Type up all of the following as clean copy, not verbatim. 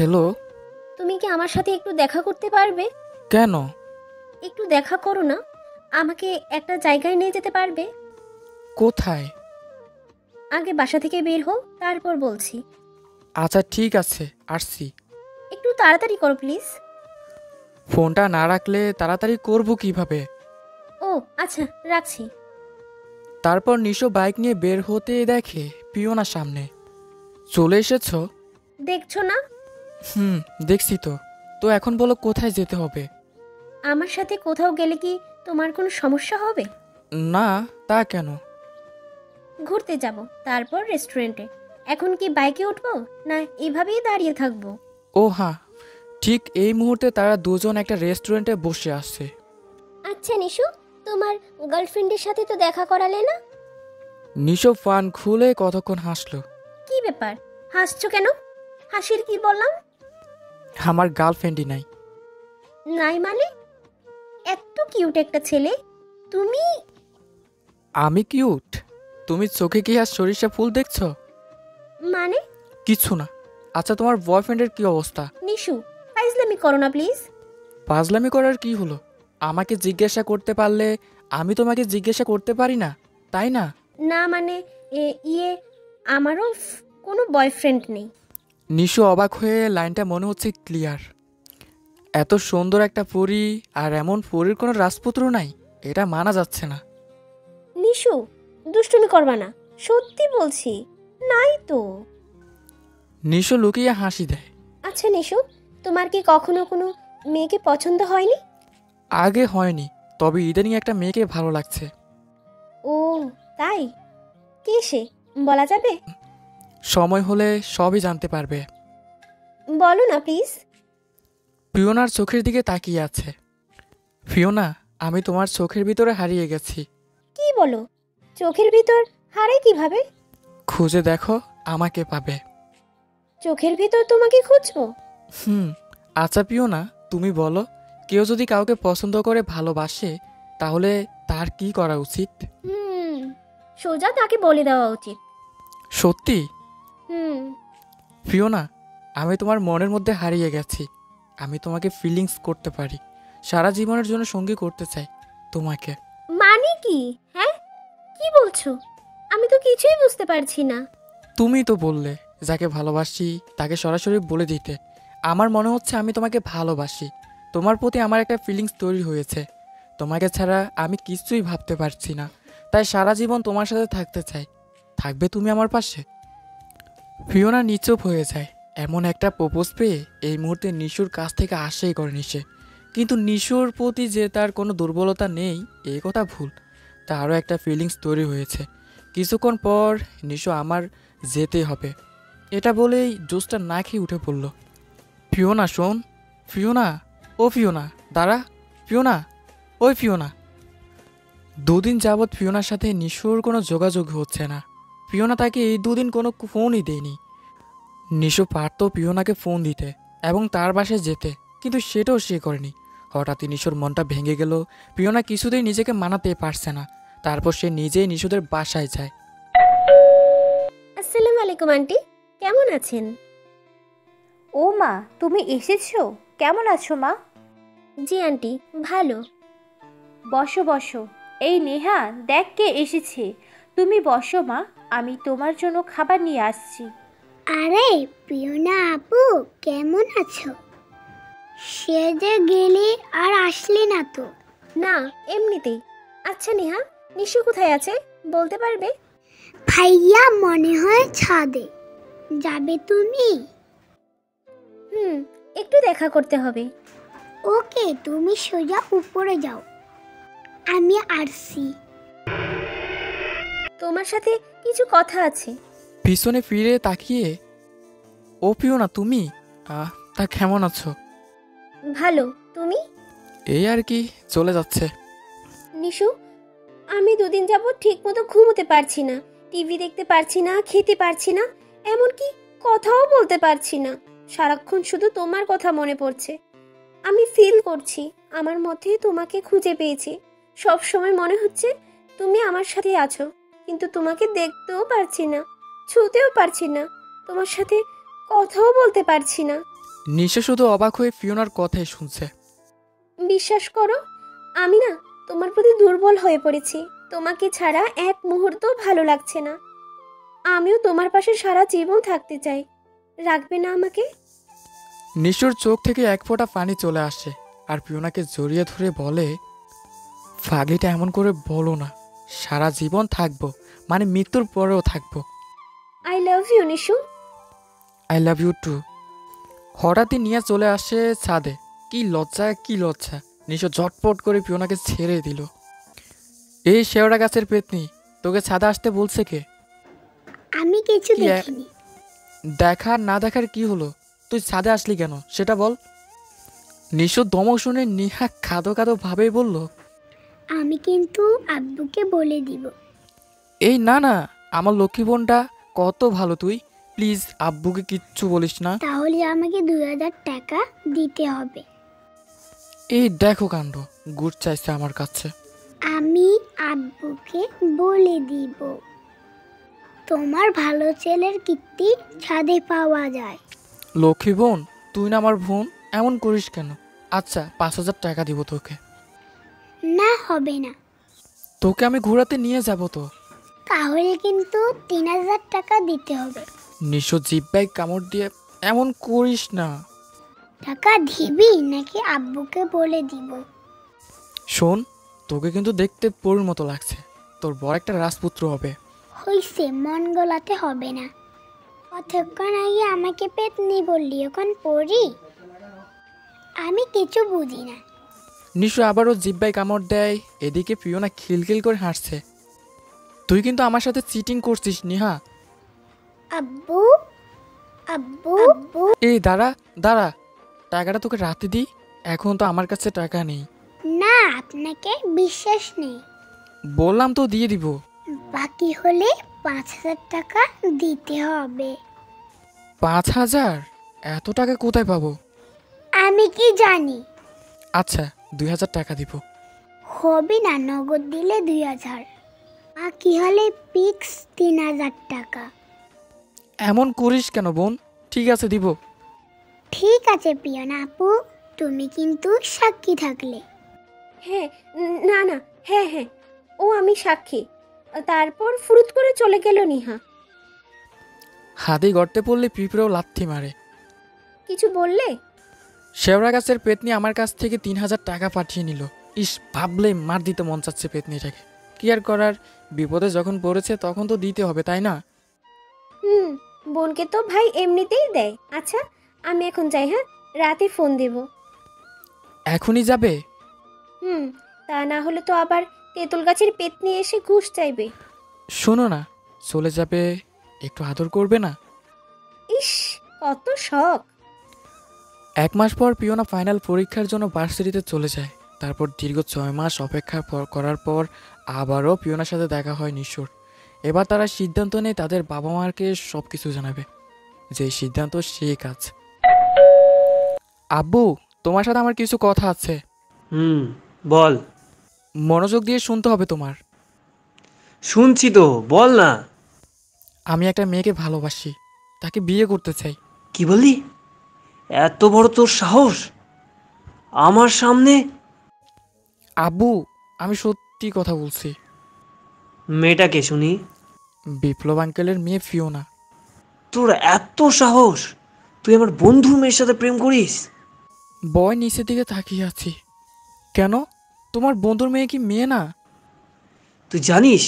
Hello. তুমি কি আমার সাথে একটু দেখা করতে পারবে? কেন? একটু দেখা করো না, আমাকে একটা জায়গায় নিয়ে যেতে পারবে? কোথায়? আগে বাসা থেকে বের হও, তারপর বলছি। আচ্ছা ঠিক আছে, আসছি। একটু তাড়াতাড়ি করো প্লিজ। ফোনটা না রাখলে তাড়াতাড়ি করব কিভাবে? ও আচ্ছা, রাখছি। তারপর নিশো বাইক নিয়ে বের হতে দেখে পিওনা সামনে। চলে এসেছো? দেখছো না? দেখছি তো। তো এখন বলো কোথায় যেতে হবে? আমার সাথে কোথাও গেলে কি তোমার কোনো সমস্যা হবে? না, তা কেন? ঘুরতে যাব, তারপর রেস্টুরেন্টে। এখন কি বাইকে উঠবো, না এইভাবেই দাঁড়িয়ে থাকবো? ও হ্যাঁ, ঠিক এই মুহূর্তে তারা দুজন একটা রেস্টুরেন্টে বসে আছে। আচ্ছা নিশু, তোমার গার্লফ্রেন্ডের সাথে তো দেখা করালে না? নিশো ফান খুলে কতক্ষণ হাসলো। কি ব্যাপার, হাসছো কেন? হাসির কি বললাম? আমার গার্লফ্রেন্ডই নাই। নাই মানে? এত কিউট একটা ছেলে তুমি। আমি কিউট? তুমি চোখে কি আর সরিষা ফুল দেখছো? মানে? কিছু না। আচ্ছা তোমার বয়ফ্রেন্ডের কি অবস্থা? নিশু, ফাইজলামি করো না প্লিজ। পাগলামি করার কি হলো? আমাকে জিজ্ঞাসা করতে পারলে আমি তোমাকে জিজ্ঞাসা করতে পারি না, তাই না? না মানে ইয়ে, আমারও কোনো বয়ফ্রেন্ড নেই। নিশু অবাক হয়ে লাইনটা মনে হচ্ছে ক্লিয়ার। এত সুন্দর একটা পরী আর এমন পরীর কোনো রাজপুত্র নাই, এটা মানা যাচ্ছে না। নিশু, দুষ্টুমি করবা না, সত্যি বলছি, নাই তো। নিশু লুকিয়ে হাসি দেয়। আচ্ছা নিশু, তোমার কি কখনো কোনো মেয়েকে পছন্দ হয়নি? আগে হয়নি, তবে ইদানিং একটা মেয়েকে ভালো লাগছে। ও তাই? কে সে, বলা যাবে? সময় হলে সবই জানতে পারবে। বলো না প্লিজ। ফিওনার চোখের দিকে তাকিয়ে আছে। ফিওনা, আমি তোমার চোখের ভিতরে হারিয়ে গেছি। কি বলো? চোখের ভিতর হারাই কিভাবে? খুঁজে দেখো, আমাকে পাবে। চোখের ভিতর তোমাকে খুঁজবো? হুম। আচ্ছা পিওনা, তুমি বলো, কেউ যদি কাউকে পছন্দ করে ভালোবাসে তাহলে তার কি করা উচিত? হুম, সোজা তাকে বলে দেওয়া উচিত। সত্যি? হুম। ফিওনা, আমি তোমার মনের মধ্যে হারিয়ে গেছি। আমি তোমাকে ফিলিংস করতে পারি। সারা জীবনের জন্য সঙ্গী করতে চাই তোমাকে। মানে কি? হ্যাঁ, কি বলছো? আমি তো কিছুই বুঝতে পারছি না। তুমি তো বললে যাকে ভালোবাসি তাকে সরাসরি বলে দিতে। আমার মনে হচ্ছে আমি তোমাকে ভালোবাসি। তোমার প্রতি আমার একটা ফিলিংস তৈরি হয়েছে। তোমাকে ছাড়া আমি কিছুই ভাবতে পারছি না। তাই সারা জীবন তোমার সাথে থাকতে চাই। থাকবে তুমি আমার পাশে? ফিওনা নিচুপ হয়ে যায়। এমন একটা প্রপোজ পেয়ে এই মুহূর্তে নিশুর কাছ থেকে আশাই করেনি সে। কিন্তু নিশুর প্রতি যে তার কোনো দুর্বলতা নেই এই কথা ভুল। তারও একটা ফিলিংস তৈরি হয়েছে। কিছুক্ষণ পর নিশু আমার যেতে হবে, এটা বলেই জোসটা না খেয়ে উঠে পড়ল। ফিওনা শোন। ফিওনা, ও ফিওনা দাঁড়া। ফিওনা, ওই ফিওনা। দুদিন যাবৎ ফিওনার সাথে নিশুর কোনো যোগাযোগ হচ্ছে না। ফিওনা তাকে এই দুদিন কোনো ফোনই দেয়নি। নিশু পারত পিওনাকে ফোন দিতে এবং তার বাসায় যেতে, কিন্তু সেটাও সে করেনি। হঠাৎই নিশুর মনটা ভেঙে গেল। পিওনা কিছুতেই নিজেকে মানাতে পারছে না। তারপর সে নিজেই নিশুদের বাসায় যায়। আসসালামু আলাইকুম আন্টি, কেমন আছেন? ও মা, তুমি এসেছো? কেমন আছো মা? জি আন্টি, ভালো। বসো বসো। এই নেহা, দেখ কে এসেছে। তুমি বসো মা, আমি তোমার জন্য খাবার নিয়ে আসছি। আরে পিওনা আপু, কেমন আছো? সে যে গেলে আর আসলে না তো। না, এমনিতেই। আচ্ছা নেহা, নিশু কোথায় আছে বলতে পারবে? ভাইয়া মনে হয় ছাদে। যাবে তুমি? হুম, একটু দেখা করতে হবে। ওকে, তুমি সোজা উপরে যাও, আমি আসছি। তোমার সাথে কিছু কথা আছে। পিছনে ফিরে তাকিয়ে, ও পিওনা তুমি? তা কেমন আছো? ভালো, তুমি? এই আর কি, চলে যাচ্ছে। নিশু, আমি দুদিন যাবত ঠিক মতো ঘুমোতে পারছি না, টিভি দেখতে পারছি না, খেতে পারছি না, এমনকি কথাও বলতে পারছি না। সারাক্ষণ শুধু তোমার কথা মনে পড়ছে। আমি ফিল করছি আমার মধ্যে তোমাকে খুঁজে পেয়েছি। সব সময় মনে হচ্ছে তুমি আমার সাথে আছো, কিন্তু তোমাকে দেখতেও পারছি না, ছুঁতেও পারছি না, তোমার সাথে কথাও বলতে পারছি না। নিশা শুধু অবাক হয়ে ফিওনার কথাই শুনছে। বিশ্বাস করো, আমি না তোমার প্রতি দুর্বল হয়ে পড়েছি। তোমাকে ছাড়া এক মুহূর্ত ভালো লাগছে না। আমিও তোমার পাশে সারা জীবন থাকতে চাই। রাখবে না আমাকে? নিশুর চোখ থেকে এক ফোঁটা পানি চলে আসে আর পিওনাকে জড়িয়ে ধরে বলে, ফাগলিটা এমন করে বলো না। সারা জীবন থাকবো, মানে মৃত্যুর পরেও থাকবো। I love you Nishu. I love you too. হঠাৎই নিয়ে চলে আসে ছাদে। কি লজ্জা, কি লজ্জা! নিশো ঝটপট করে পিওনাকে ছেড়ে দিল। এই শেওড়া গাছের পেতনি, তোকে ছাদে আসতে বলছে কে? আমি কিছু কি দেখিনি। দেখার না দেখার কি হলো? তুই ছাদে আসলি কেন সেটা বল। নিশো দমক শুনে নিহা কাঁদো কাঁদো ভাবেই বলল, আমি কিন্তু আব্বুকে বলে দিব। এই না না, আমার লক্ষ্মী বোনটা কত ভালো, তুই প্লিজ আব্বুকে কিচ্ছু বলিস না। তাহলে আমাকে 2000 টাকা দিতে হবে। এই দেখো কাণ্ড, গুড় চাইছে আমার কাছে। আমি আব্বুকে বলে দিব। তোমার ভালো ছেলের কীর্তি ছাদে পাওয়া যায়। লক্ষ্মী বোন, তুই না আমার বোন, এমন করিস কেন? আচ্ছা 5000 টাকা দিব তোকে। না, হবে না। তোকে আমি ঘোরাতে নিয়ে যাব তো। তাহলে কিন্তু 3000 টাকা দিতে হবে। নিশো জিব্বাই কামড় দিয়ে, এমন করিস না। টাকা দিবি নাকি আব্বুকে বলে দিব? শোন, তোকে কিন্তু দেখতে পরীর মতো লাগছে। তোর বড় একটা রাজপুত্র হবে। হইছে, মন গলাতে হবে না। কতক্ষণ আগে আমাকে পেতনি বললি, এখন পড়ি? আমি কিছু বুঝি না। নিশো আবারও জিব্বাই কামড় দেয়। এদিকে পিওনা খিলখিল করে হাসছে। তুই কিন্তু আমার সাথে চিটিং করছিস নিহা। আব্বু, আব্বু, আব্বু। এই দাঁড়া দাঁড়া, টাকাটা তোকে রাতে দিই, এখন তো আমার কাছে টাকা নেই। না, আপনাকে বিশ্বাস নেই। বললাম তো দিয়ে দিব। বাকি হলে 5000 টাকা দিতে হবে। 5000? এত টাকা কোথায় পাবো? আমি কি জানি? আচ্ছা 2000 টাকা দিব। হবে না, নগদ দিলে 2000, বাকি হলে ফিক্স 3000 টাকা। এমন করিস কেন বোন? ঠিক আছে দিব। ঠিক আছে পিয়না আপু, তুমি কিন্তু সাক্ষী থাকলে। হ্যাঁ, না না, হ্যাঁ হ্যাঁ, ও আমি সাক্ষী। তারপর ফুরুত করে চলে গেল নিহা। হাতে গর্তে পড়লে পিঁপড়েও লাথি মারে। কিছু বললে? শেওড়া গাছের পেতনি আমার কাছ থেকে 3000 টাকা পাঠিয়ে নিল। ইস, ভাবলে মার দিতে মন চাচ্ছে পেতনিটাকে। কি আর করার, বিপদে যখন পড়েছে তখন তো দিতে হবে, তাই না? হুম, বোনকে তো ভাই এমনিতেই দেয়। আচ্ছা, আমি এখন যাই, হ্যাঁ? রাতে ফোন দেব। এখনই যাবে? হুম, তা না হলে তো আবার তেঁতুল গাছের পেতনি এসে ঘুষ চাইবে। শোনো না, চলে যাবে, একটু আদর করবে না? ইস, কত শখ! 1 মাস পর পিওনা ফাইনাল পরীক্ষার জন্য ভার্সিটিতে চলে যায়। তারপর দীর্ঘ 6 মাস অপেক্ষা করার পর আবারও পিওনার সাথে দেখা হয় নিশোর। এবার তারা সিদ্ধান্ত নেয় তাদের বাবা মাকে সব কিছু জানাবে। যে সিদ্ধান্ত সেই কাজ। আব্বু, তোমার সাথে আমার কিছু কথা আছে। বল। মনোযোগ দিয়ে শুনতে হবে তোমার। শুনছি তো, বল না। আমি একটা মেয়েকে ভালোবাসি, তাকে বিয়ে করতে চাই। কি বললি? এত বড় তোর সাহস আমার সামনে? আব্বু, আমি সত্যি কথা বলছি। মেয়েটাকে শুনি। বিপ্লব আঙ্কেলের মেয়ে ফিওনা। তোর এত সাহস, তুই আমার বন্ধুর মেয়ের সাথে প্রেম করিস? বয় নিচের দিকে তাকিয়ে আছি। কেন, তোমার বন্ধুর মেয়ে কি মেয়ে না? তুই জানিস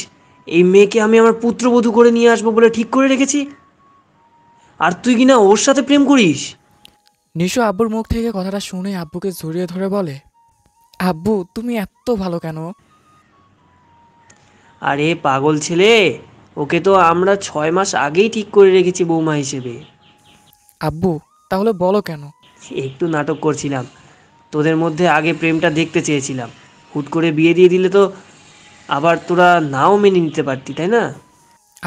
এই মেয়েকে আমি আমার পুত্রবধূ করে নিয়ে আসবো বলে ঠিক করে রেখেছি, আর তুই কিনা ওর সাথে প্রেম করিস? নিশো আব্বুর মুখ থেকে কথাটা শুনে আব্বুকে জড়িয়ে ধরে বলে, আব্বু তুমি এত ভালো কেন? আরে পাগল ছেলে, ওকে তো আমরা 6 মাস আগেই ঠিক করে রেখেছি বৌমা হিসেবে। আব্বু তাহলে বলো কেন? একটু নাটক করছিলাম, তোদের মধ্যে আগে প্রেমটা দেখতে চেয়েছিলাম। হুট করে বিয়ে দিয়ে দিলে তো আবার তোরা নাও মেনে নিতে পারতি, তাই না?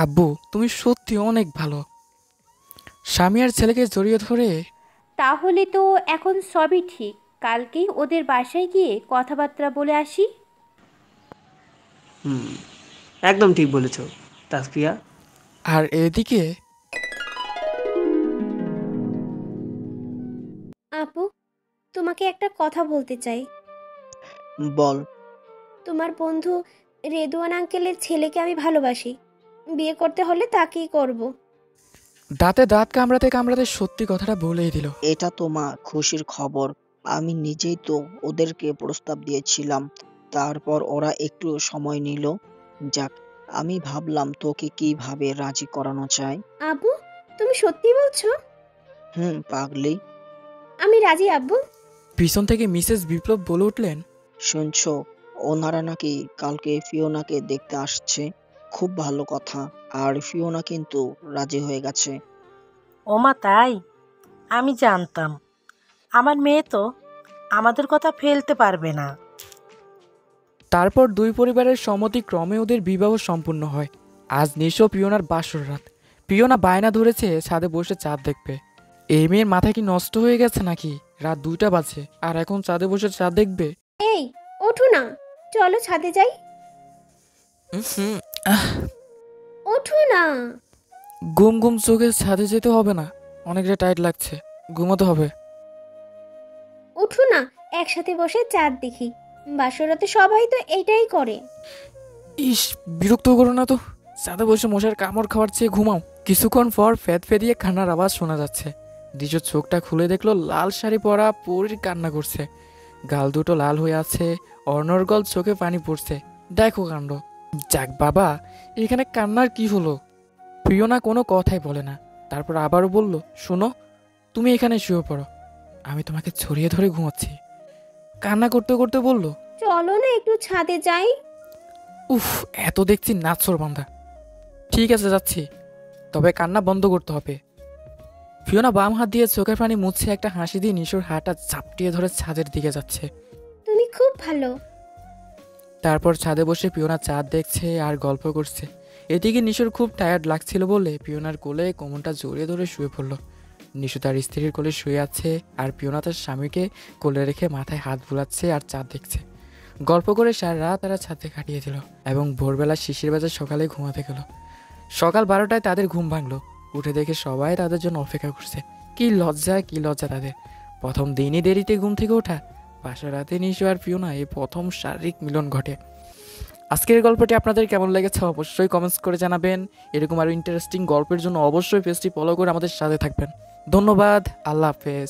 আব্বু তুমি সত্যি অনেক ভালো। স্বামী আর ছেলেকে জড়িয়ে ধরে, তাহলে তো এখন সবই ঠিক। কালকেই ওদের বাসায় গিয়ে কথাবার্তা বলে আসি। একদম ঠিক বলেছ তাসফিয়া। আর এদিকে আপু, তোমাকে একটা কথা বলতে চাই। বল। তোমার বন্ধু রেদওয়ান আঙ্কেলের ছেলেকে আমি ভালোবাসি। বিয়ে করতে হলে তাকেই করব। দাঁতে দাঁত কামড়াতে কামড়াতে সত্যি কথাটা বলেই দিল। এটা তো মা খুশির খবর। আমি নিজেই তো ওদেরকে প্রস্তাব দিয়েছিলাম, তারপর ওরা একটু সময় নিল। যাক, আমি ভাবলাম তোকে কিভাবে রাজি করানো যায়। আব্বু, তুমি সত্যি বলছো? পাগলি। আমি রাজি আব্বু। পিছন থেকে মিসেস বিপ্লব বলে উঠলেন, শুনছো, ওনারা নাকি কালকে ফিওনাকে দেখতে আসছে। খুব ভালো কথা। আর ফিওনা কিন্তু রাজি হয়ে গেছে। ওমা তাই? আমি জানতাম। আমার মেয়ে তো আমাদের কথা ফেলতে পারবে না। তারপর দুই পরিবারের সম্মতিক্রমে ওদের বিবাহ সম্পূর্ণ হয়। আজ নিশো পিওনার বাসর রাত। পিওনা বায়না ধরেছে ছাদে বসে চাঁদ দেখবে। এই মেয়ের মাথা কি নষ্ট হয়ে গেছে নাকি? রাত 2টা বাজে আর এখন চাঁদে বসে চাঁদ দেখবে? এই, ওঠো না, চলো ছাদে যাই। ওঠো না। ঘুম ঘুম চোখে ছাদে যেতে হবে না, অনেকটা টাইট লাগছে, ঘুমাতে হবে। ওঠো না, একসাথে বসে চাঁদ দেখি। বাসরাতে সবাই তো এইটাই করে। ইস, বিরক্ত করো না তো। ছাদে বসে মশার কামড় খাওয়ার চেয়ে ঘুমাও। কিছুক্ষণ পর ফ্যাদ ফেদিয়ে কান্নার আওয়াজ শোনা যাচ্ছে। দিশো চোখটা খুলে দেখলো লাল শাড়ি পরা পরীর কান্না করছে। গাল দুটো লাল হয়ে আছে, অনর্গল চোখে পানি পড়ছে। দেখো কাণ্ড। যাক বাবা, এখানে কান্নার কি হলো? প্রিয়না কোনো কথাই বলে না। তারপর আবারও বলল, শোনো, তুমি এখানে শুয়ে পড়ো, আমি তোমাকে ছড়িয়ে ধরে ঘুমাচ্ছি। কান্না করতে করতে বলল, চলো না একটু ছাদে যাই। উফ, এত দেখছি নাচর বান্ধা। ঠিক আছে, যাচ্ছি, তবে কান্না বন্ধ করতে হবে। ফিওনা বাম হাত দিয়ে চোখের পানি মুছছে, একটা হাসি দিয়ে নিশোর হাতটা ঝাপটিয়ে ধরে ছাদের দিকে যাচ্ছে। তুমি খুব ভালো। তারপর ছাদে বসে পিওনা চাঁদ দেখছে আর গল্প করছে। এদিকে নিশোর খুব টায়ার্ড লাগছিল বলে পিওনার কোলে কোমরটা জড়িয়ে ধরে শুয়ে পড়ল। নিশো তার স্ত্রীর কোলে শুয়ে আছে আর পিওনা তার স্বামীকে কোলে রেখে মাথায় হাত বুলাচ্ছে আর চাঁদ দেখছে। গল্প করে সারা রাত তারা ছাদে কাটিয়ে দিল এবং ভোরবেলা শিশির বাজে সকালে ঘুমাতে গেল। সকাল 12টায় তাদের ঘুম ভাঙলো। উঠে দেখে সবাই তাদের জন্য অপেক্ষা করছে। কি লজ্জা তাদের। প্রথম দিনই দেরিতে ঘুম থেকে ওঠা। পাশের রাতে নিশো আর পিওনা এই প্রথম শারীরিক মিলন ঘটে। আজকের গল্পটি আপনাদের কেমন লেগেছে অবশ্যই কমেন্টস করে জানাবেন। এরকম আরও ইন্টারেস্টিং গল্পের জন্য অবশ্যই পেজটি ফলো করে আমাদের সাথে থাকবেন। ধন্যবাদ, আল্লাহ হাফেজ।